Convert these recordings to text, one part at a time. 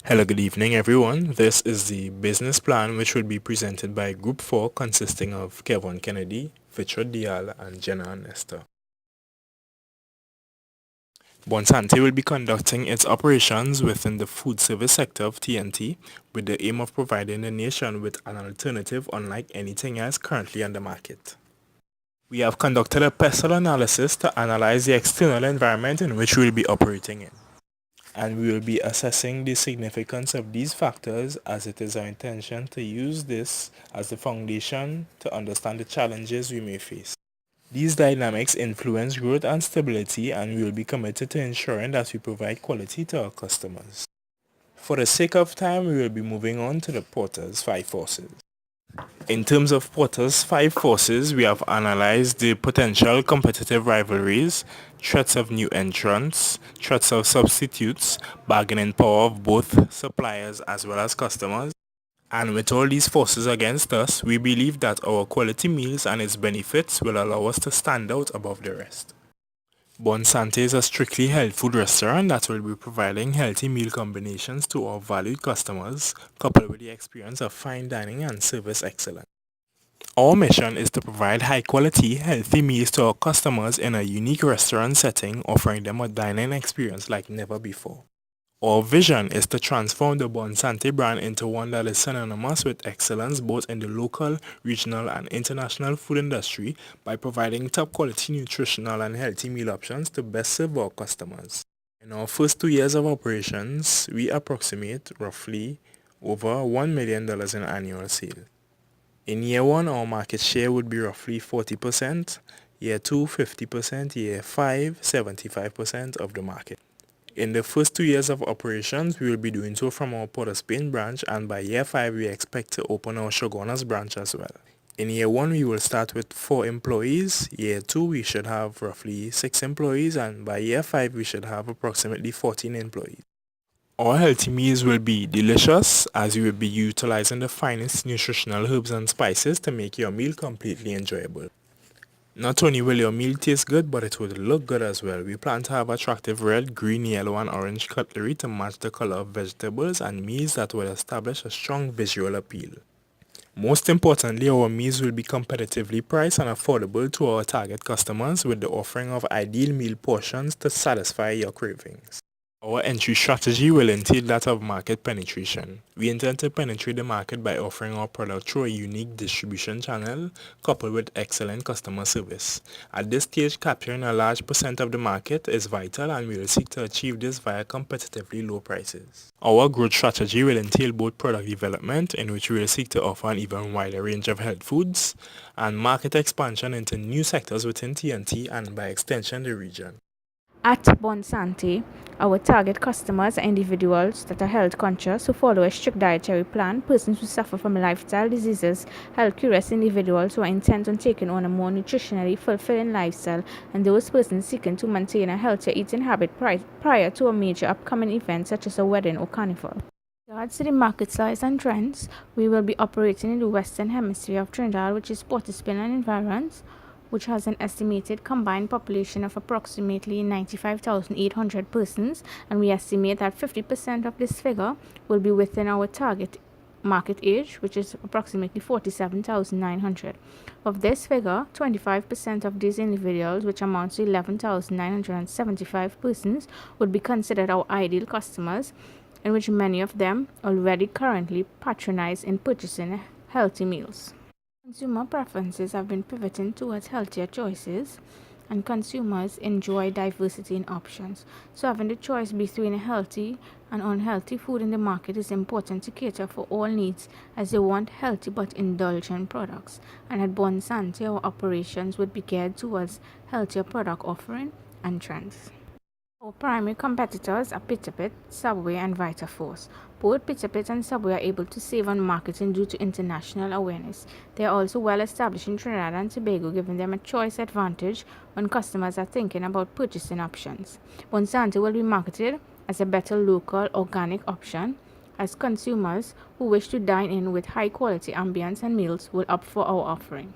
Hello, good evening, everyone. This is the business plan which will be presented by Group 4 consisting of Kevin Kennedy, Richard Dial, and Jenna Nestor. Bonsante will be conducting its operations within the food service sector of TNT with the aim of providing the nation with an alternative unlike anything else currently on the market. We have conducted a pestle analysis to analyze the external environment in which we will be operating in, and we will be assessing the significance of these factors as it is our intention to use this as the foundation to understand the challenges we may face. These dynamics influence growth and stability, and we will be committed to ensuring that we provide quality to our customers. For the sake of time, we will be moving on to the Porter's 5 forces. In terms of Porter's 5 forces, we have analyzed the potential competitive rivalries, threats of new entrants, threats of substitutes, bargaining power of both suppliers as well as customers. And with all these forces against us, we believe that our quality meals and its benefits will allow us to stand out above the rest. Bonne Sante is a strictly health food restaurant that will be providing healthy meal combinations to our valued customers, coupled with the experience of fine dining and service excellence. Our mission is to provide high-quality, healthy meals to our customers in a unique restaurant setting, offering them a dining experience like never before. Our vision is to transform the Bonsante brand into one that is synonymous with excellence both in the local, regional, and international food industry by providing top-quality nutritional and healthy meal options to best serve our customers. In our first 2 years of operations, we approximate roughly over $1 million in annual sales. In year 1, our market share would be roughly 40%, year 2, 50%, year 5, 75% of the market. In the first 2 years of operations, we will be doing so from our Port of Spain branch, and by year 5, we expect to open our Shogunas branch as well. In year 1, we will start with 4 employees, year 2, we should have roughly 6 employees, and by year 5, we should have approximately 14 employees. Our healthy meals will be delicious as you will be utilizing the finest nutritional herbs and spices to make your meal completely enjoyable. Not only will your meal taste good, but it will look good as well. We plan to have attractive red, green, yellow, and orange cutlery to match the color of vegetables and meals that will establish a strong visual appeal. Most importantly, our meals will be competitively priced and affordable to our target customers with the offering of ideal meal portions to satisfy your cravings. Our entry strategy will entail that of market penetration. We intend to penetrate the market by offering our product through a unique distribution channel coupled with excellent customer service. At this stage, capturing a large percent of the market is vital, and we will seek to achieve this via competitively low prices. Our growth strategy will entail both product development, in which we will seek to offer an even wider range of health foods, and market expansion into new sectors within TNT and by extension the region. At Bonsante, our target customers are individuals that are health conscious who follow a strict dietary plan, persons who suffer from lifestyle diseases, health curious individuals who are intent on taking on a more nutritionally fulfilling lifestyle, and those persons seeking to maintain a healthier eating habit prior to a major upcoming event such as a wedding or carnival. With regards to the market size and trends, we will be operating in the Western Hemisphere of Trinidad, which is Port of Spain and environs, which has an estimated combined population of approximately 95,800 persons, and we estimate that 50% of this figure will be within our target market age, which is approximately 47,900. Of this figure, 25% of these individuals, which amounts to 11,975 persons, would be considered our ideal customers, in which many of them already currently patronize in purchasing healthy meals. Consumer preferences have been pivoting towards healthier choices, and consumers enjoy diversity in options. So having the choice between a healthy and unhealthy food in the market is important to cater for all needs, as they want healthy but indulgent products. And at Bonsante, our operations would be geared towards healthier product offering and trends. Our primary competitors are Pitapit, Subway, and VitaForce. Both Pitapit and Subway are able to save on marketing due to international awareness. They are also well established in Trinidad and Tobago, giving them a choice advantage when customers are thinking about purchasing options. Bonsante will be marketed as a better local, organic option, as consumers who wish to dine in with high quality ambience and meals will opt for our offering.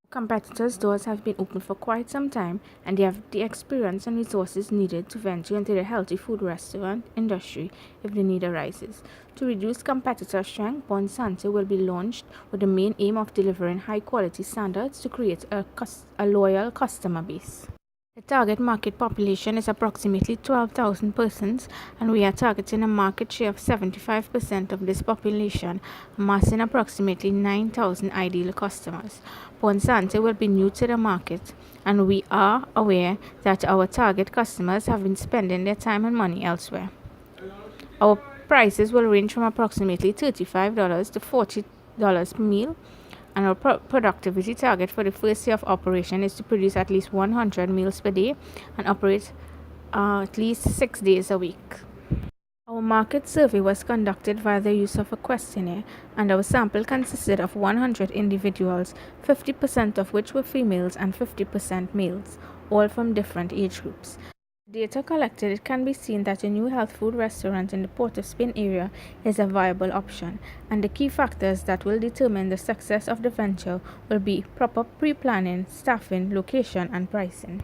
Competitors' doors have been open for quite some time, and they have the experience and resources needed to venture into the healthy food restaurant industry if the need arises. To reduce competitor strength, Bonne Sante will be launched with the main aim of delivering high quality standards to create a loyal customer base. The target market population is approximately 12,000 persons, and we are targeting a market share of 75% of this population, amassing approximately 9,000 ideal customers. Ponsante will be new to the market, and we are aware that our target customers have been spending their time and money elsewhere. Our prices will range from approximately $35 to $40 per meal, and our productivity target for the first year of operation is to produce at least 100 meals per day and operate at least 6 days a week. Our market survey was conducted via the use of a questionnaire, and our sample consisted of 100 individuals, 50% of which were females and 50% males, all from different age groups. Data collected, it can be seen that a new health food restaurant in the Port of Spain area is a viable option, and the key factors that will determine the success of the venture will be proper pre-planning, staffing, location, and pricing.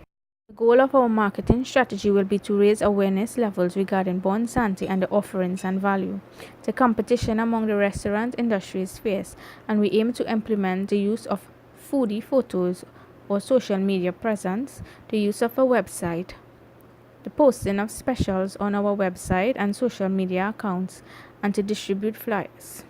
The goal of our marketing strategy will be to raise awareness levels regarding Bonne Sante and the offerings and value. The competition among the restaurant industry is fierce, and we aim to implement the use of foodie photos or social media presence, the use of a website, the posting of specials on our website and social media accounts, and to distribute flyers.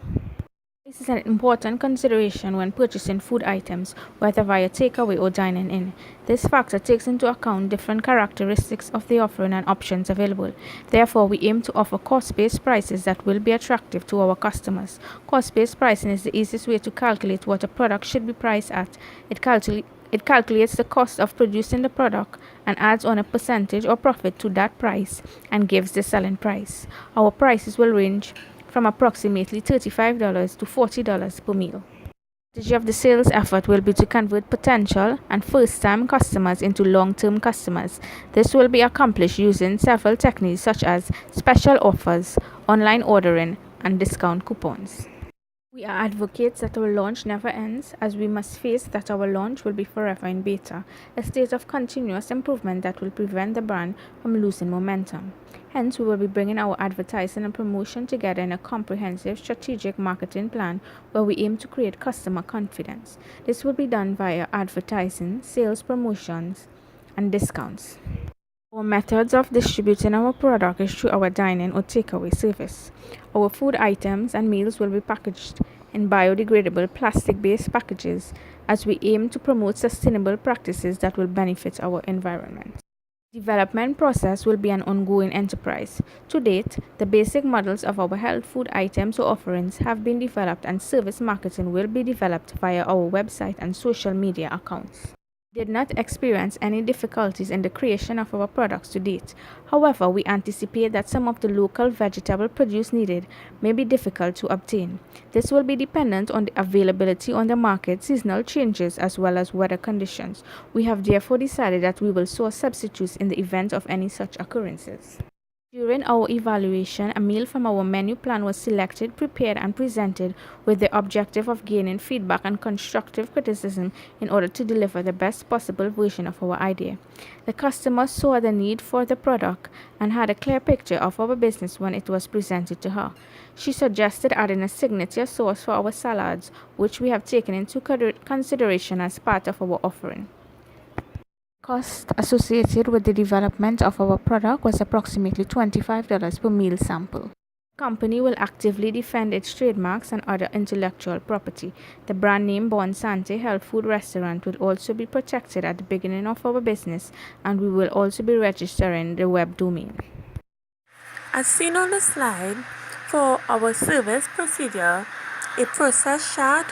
This is an important consideration when purchasing food items, whether via takeaway or dining in. This factor takes into account different characteristics of the offering and options available. Therefore, we aim to offer cost-based prices that will be attractive to our customers. Cost-based pricing is the easiest way to calculate what a product should be priced at. It calculates the cost of producing the product and adds on a percentage or profit to that price and gives the selling price. Our prices will range from approximately $35 to $40 per meal. The strategy of the sales effort will be to convert potential and first-time customers into long-term customers. This will be accomplished using several techniques such as special offers, online ordering, and discount coupons. We are advocates that our launch never ends, as we must face that our launch will be forever in beta, a state of continuous improvement that will prevent the brand from losing momentum. Hence, we will be bringing our advertising and promotion together in a comprehensive strategic marketing plan where we aim to create customer confidence. This will be done via advertising, sales promotions, and discounts. Our methods of distributing our product is through our dine-in or takeaway service. Our food items and meals will be packaged in biodegradable plastic-based packages as we aim to promote sustainable practices that will benefit our environment. The development process will be an ongoing enterprise. To date, the basic models of our health food items or offerings have been developed, and service marketing will be developed via our website and social media accounts. We did not experience any difficulties in the creation of our products to date. However, we anticipate that some of the local vegetable produce needed may be difficult to obtain. This will be dependent on the availability on the market, seasonal changes, as well as weather conditions. We have therefore decided that we will source substitutes in the event of any such occurrences. During our evaluation, a meal from our menu plan was selected, prepared, and presented with the objective of gaining feedback and constructive criticism in order to deliver the best possible version of our idea. The customer saw the need for the product and had a clear picture of our business when it was presented to her. She suggested adding a signature sauce for our salads, which we have taken into consideration as part of our offering. Cost associated with the development of our product was approximately $25 per meal sample. The company will actively defend its trademarks and other intellectual property. The brand name Bonne Sante Health Food Restaurant will also be protected at the beginning of our business, and we will also be registering the web domain. As seen on the slide, for our service procedure, a process chart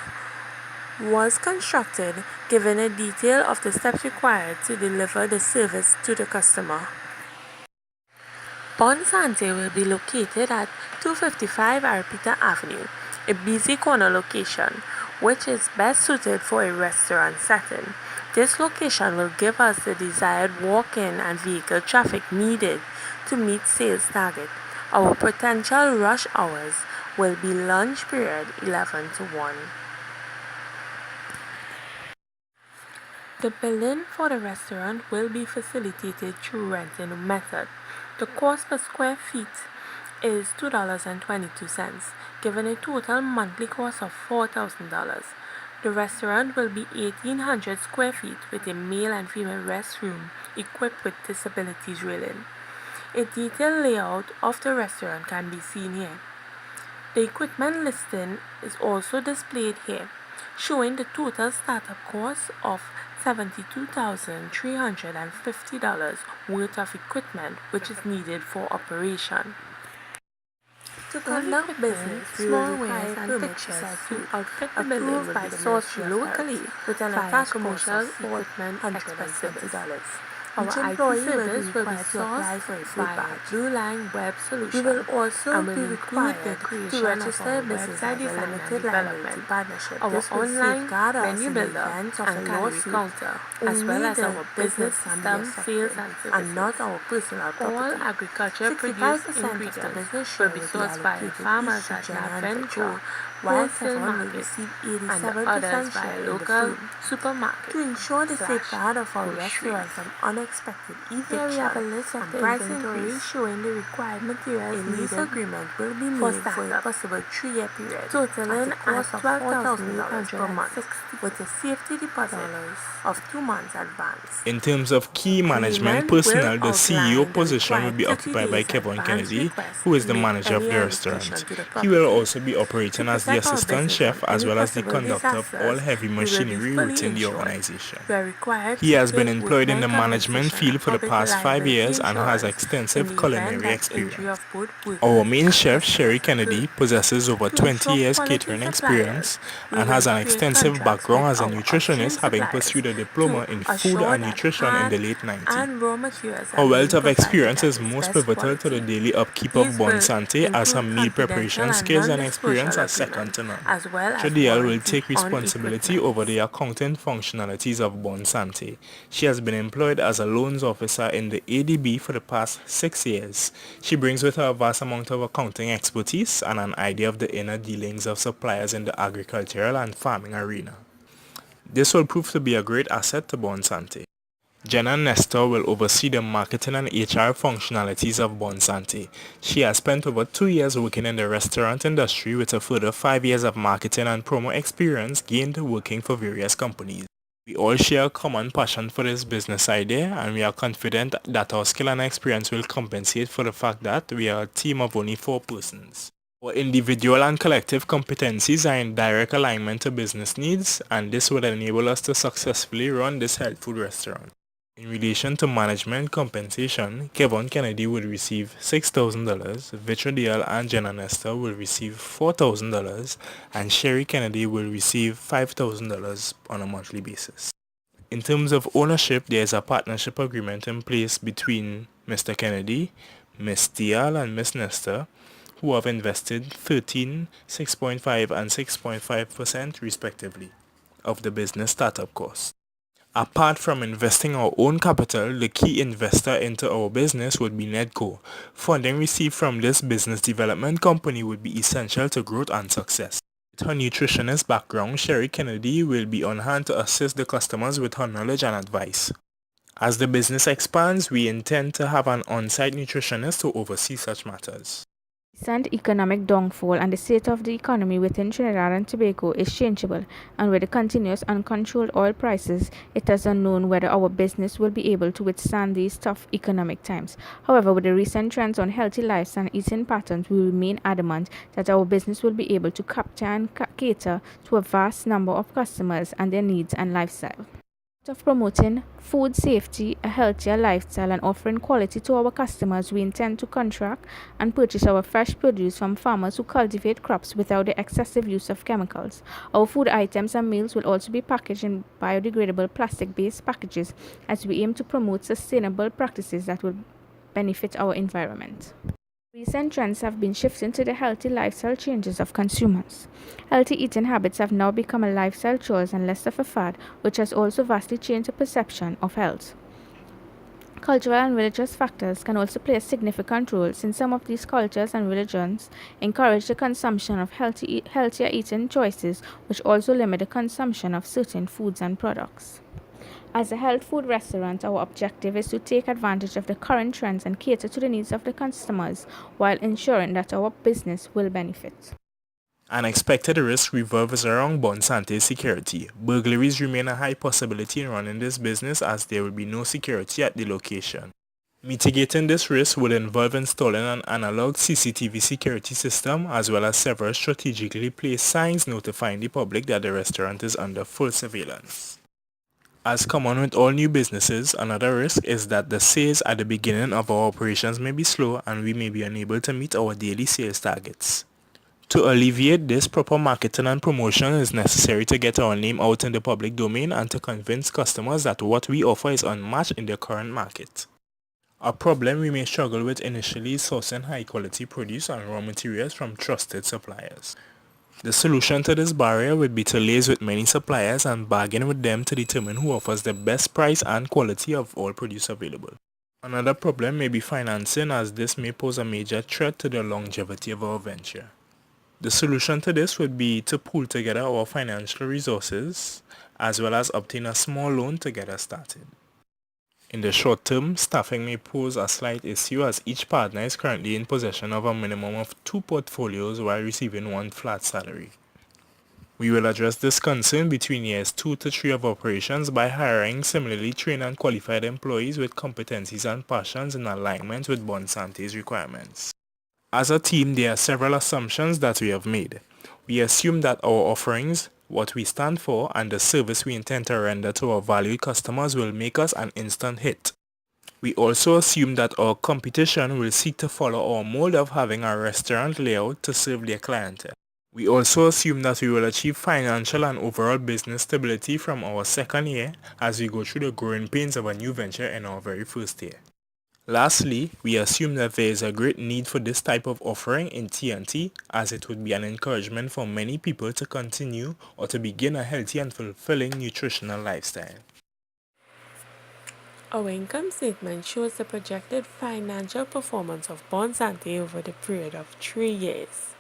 was constructed giving a detail of the steps required to deliver the service to the customer. Bonne Sante will be located at 255 Arpita Avenue, a busy corner location, which is best suited for a restaurant setting. This location will give us the desired walk-in and vehicle traffic needed to meet sales target. Our potential rush hours will be lunch period 11 to 1. The billing for the restaurant will be facilitated through renting method. The cost per square feet is $2.22, giving a total monthly cost of $4,000. The restaurant will be 1,800 square feet with a male and female restroom equipped with disabilities railing. A detailed layout of the restaurant can be seen here. The equipment listing is also displayed here, showing the total startup cost of $72,350 worth of equipment which is needed for operation. To conduct business, small wares and purchases to outfit the building by the source locally with an attached commercial equipment $120. Our IT service will be sourced by Blue Line Web Solution. We will also be required to register a business as a limited liability partnership. Our online menu builder and calorie counter, as well as our business system, sales and services, and not our personal property. All agriculture produce ingredients will be sourced by farmers at Navenco wholesale market and others by local supermarket. To ensure the safeguard of our restaurant from unexpected eviction, we have a list of the inventory showing the required materials needed. A lease agreement will be made for a possible 3-year period, totaling at $12,800 per month, with a safety deposit of 2 months advance. In terms of key management personnel, the CEO position will be occupied by Kevin Kennedy, who is the manager of the restaurant. He will also be operating as the assistant chef as well as the conductor of all heavy machinery within the organization. He has been employed in the management field for the past 5 years and has extensive culinary experience. Our main chef, Sherry Kennedy, possesses over 20 years catering experience and has an extensive background as a nutritionist, having pursued a diploma in food and nutrition in the late 90s. Her wealth of experience is most pivotal to the daily upkeep of Bonne Sante, as her meal preparation skills and experience are second to none. Jodiel will take responsibility over the accounting functionalities of Bonne Sante. She has been employed as a loans officer in the ADB for the past 6 years. She brings with her a vast amount of accounting expertise and an idea of the inner dealings of suppliers in the agricultural and farming arena. This will prove to be a great asset to Bonne Sante. Jenna Nestor will oversee the marketing and HR functionalities of Bonne Sante. She has spent over 2 years working in the restaurant industry with a further 5 years of marketing and promo experience gained working for various companies. We all share a common passion for this business idea, and we are confident that our skill and experience will compensate for the fact that we are a team of only 4 persons. Our individual and collective competencies are in direct alignment to business needs, and this will enable us to successfully run this health food restaurant. In relation to management compensation, Kevin Kennedy will receive $6,000, Vitrodiel and Jenna Nestor will receive $4,000, and Sherry Kennedy will receive $5,000 on a monthly basis. In terms of ownership, there is a partnership agreement in place between Mr. Kennedy, Ms. Dial and Ms. Nestor, who have invested 13, 6.5 and 6.5% respectively of the business startup cost. Apart from investing our own capital, the key investor into our business would be Nedco. Funding received from this business development company would be essential to growth and success. With her nutritionist background, Sherry Kennedy will be on hand to assist the customers with her knowledge and advice. As the business expands, we intend to have an on-site nutritionist to oversee such matters. Recent economic downfall and the state of the economy within Trinidad and Tobago is changeable, and with the continuous uncontrolled oil prices, it is unknown whether our business will be able to withstand these tough economic times. However, with the recent trends on healthy lifestyle and eating patterns, we remain adamant that our business will be able to capture and cater to a vast number of customers and their needs and lifestyle. Of promoting food safety, a healthier lifestyle, and offering quality to our customers, we intend to contract and purchase our fresh produce from farmers who cultivate crops without the excessive use of chemicals. Our food items and meals will also be packaged in biodegradable plastic-based packages, as we aim to promote sustainable practices that will benefit our environment. Recent trends have been shifting to the healthy lifestyle changes of consumers. Healthy eating habits have now become a lifestyle choice and less of a fad, which has also vastly changed the perception of health. Cultural and religious factors can also play a significant role, since some of these cultures and religions encourage the consumption of healthier eating choices, which also limit the consumption of certain foods and products. As a health food restaurant, our objective is to take advantage of the current trends and cater to the needs of the customers while ensuring that our business will benefit. An expected risk revolves around bonne sante security. Burglaries remain a high possibility in running this business as there will be no security at the location. Mitigating this risk would involve installing an analog CCTV security system as well as several strategically placed signs notifying the public that the restaurant is under full surveillance. As common with all new businesses, another risk is that the sales at the beginning of our operations may be slow and we may be unable to meet our daily sales targets. To alleviate this, proper marketing and promotion is necessary to get our name out in the public domain and to convince customers that what we offer is unmatched in the current market. A problem we may struggle with initially is sourcing high quality produce and raw materials from trusted suppliers. The solution to this barrier would be to liaise with many suppliers and bargain with them to determine who offers the best price and quality of all produce available. Another problem may be financing, as this may pose a major threat to the longevity of our venture. The solution to this would be to pool together our financial resources as well as obtain a small loan to get us started. In the short term, staffing may pose a slight issue as each partner is currently in possession of a minimum of 2 portfolios while receiving one flat salary. We will address this concern between years 2 to 3 of operations by hiring similarly trained and qualified employees with competencies and passions in alignment with Bonne Sante's requirements. As a team, there are several assumptions that we have made. We assume that our offerings, what we stand for, and the service we intend to render to our valued customers will make us an instant hit. We also assume that our competition will seek to follow our mold of having a restaurant layout to serve their clientele. We also assume that we will achieve financial and overall business stability from our second year as we go through the growing pains of a new venture in our very first year. Lastly, we assume that there is a great need for this type of offering in TNT as it would be an encouragement for many people to continue or to begin a healthy and fulfilling nutritional lifestyle. Our income statement shows the projected financial performance of Bonne Sante over the period of 3 years,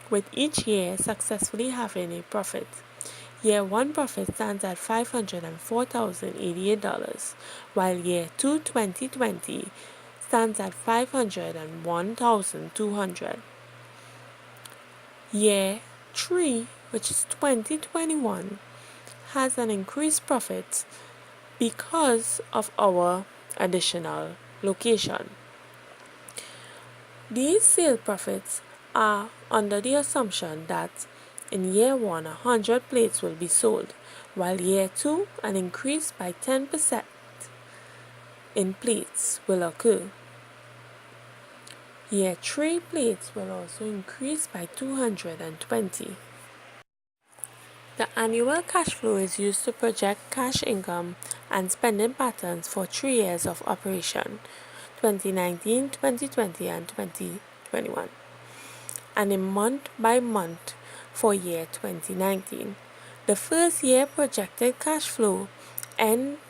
with each year successfully having a profit. Year 1 profit stands at $504,088, while Year 2 2020 stands at $501,200. Year 3, which is 2021, has an increased profit because of our additional location. These sale profits are under the assumption that in year 1 100 plates will be sold, while year 2 an increase by 10% in plates will occur. Year 3 plates will also increase by 220. The annual cash flow is used to project cash income and spending patterns for 3 years of operation, 2019, 2020, and 2021, and in month by month for year 2019. The first year projected cash flow ends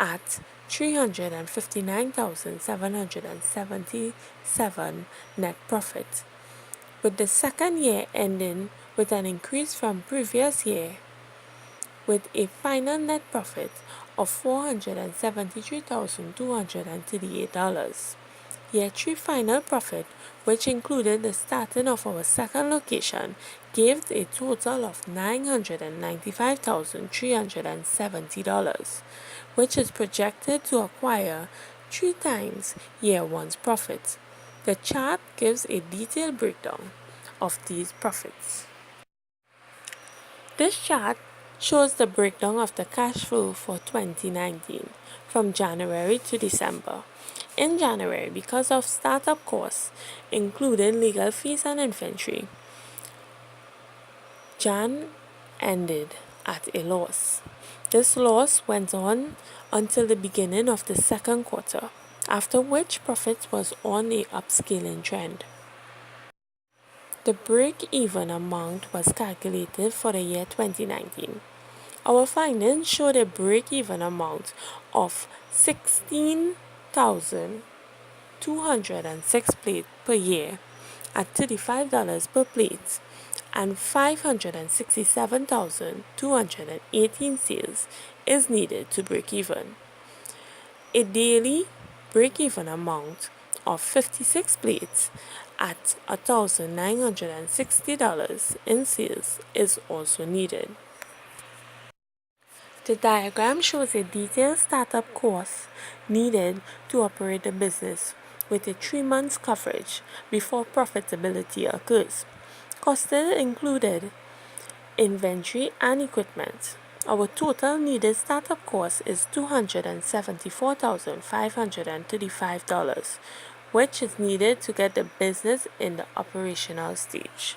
at $359,777 net profit, with the second year ending with an increase from previous year with a final net profit of $473,238. Year 3 final profit, which included the starting of our second location, gave a total of $995,370, which is projected to acquire 3 times year 1's profits. The chart gives a detailed breakdown of these profits. This chart shows the breakdown of the cash flow for 2019 from January to December. In January, because of startup costs, including legal fees and inventory, Jan ended at a loss. This loss went on until the beginning of the second quarter, after which profit was on a upscaling trend. The break-even amount was calculated for the year 2019. Our findings showed a break-even amount of 16,206 plates per year at $35 per plate, and 567,218 sales is needed to break even. A daily break-even amount of 56 plates at $1,960 in sales is also needed. The diagram shows a detailed startup cost needed to operate the business with a 3 months coverage before profitability occurs. Costing included inventory and equipment. Our total needed startup cost is $274,535, which is needed to get the business in the operational stage.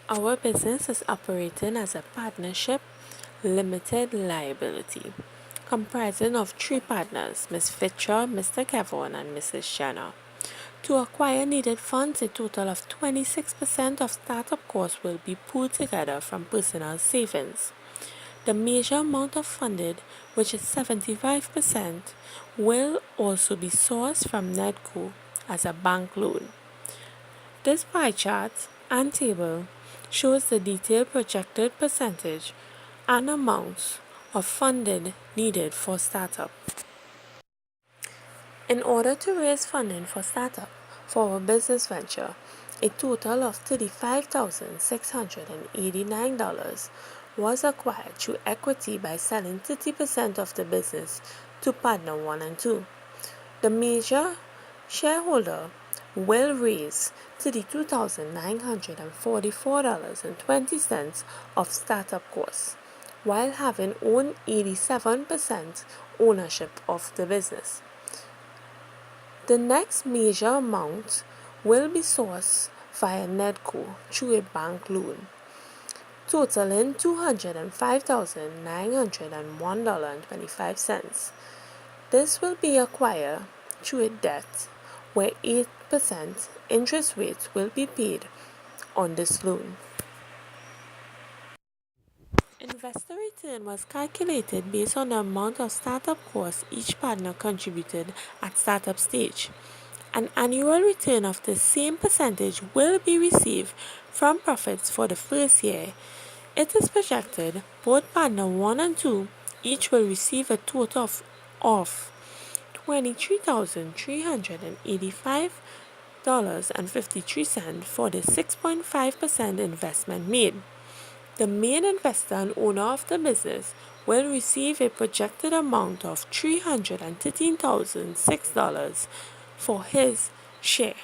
Our business is operating as a partnership limited liability, comprising of 3 partners, Ms. Fitcher, Mr. Kevon, and Mrs. Shanna. To acquire needed funds, a total of 26% of startup costs will be pooled together from personal savings. The major amount of funded, which is 75%, will also be sourced from Nedco as a bank loan. This pie chart and table shows the detailed projected percentage and amounts of funding needed for startup. In order to raise funding for startup for our business venture, a total of $35,689 was acquired through equity by selling 30% of the business to partner 1 and 2. The major shareholder will raise $32,944.20 of startup costs, while having owned 87% ownership of the business. The next major amount will be sourced via Nedco through a bank loan, totaling $205,901.25. This will be acquired through a debt where 8% interest rate will be paid on this loan. Investor return was calculated based on the amount of startup costs each partner contributed at startup stage. An annual return of the same percentage will be received from profits for the first year. It is projected both partner 1 and 2 each will receive a total of $23,385.53 for the 6.5% investment made. The main investor and owner of the business will receive a projected amount of $313,006 for his share.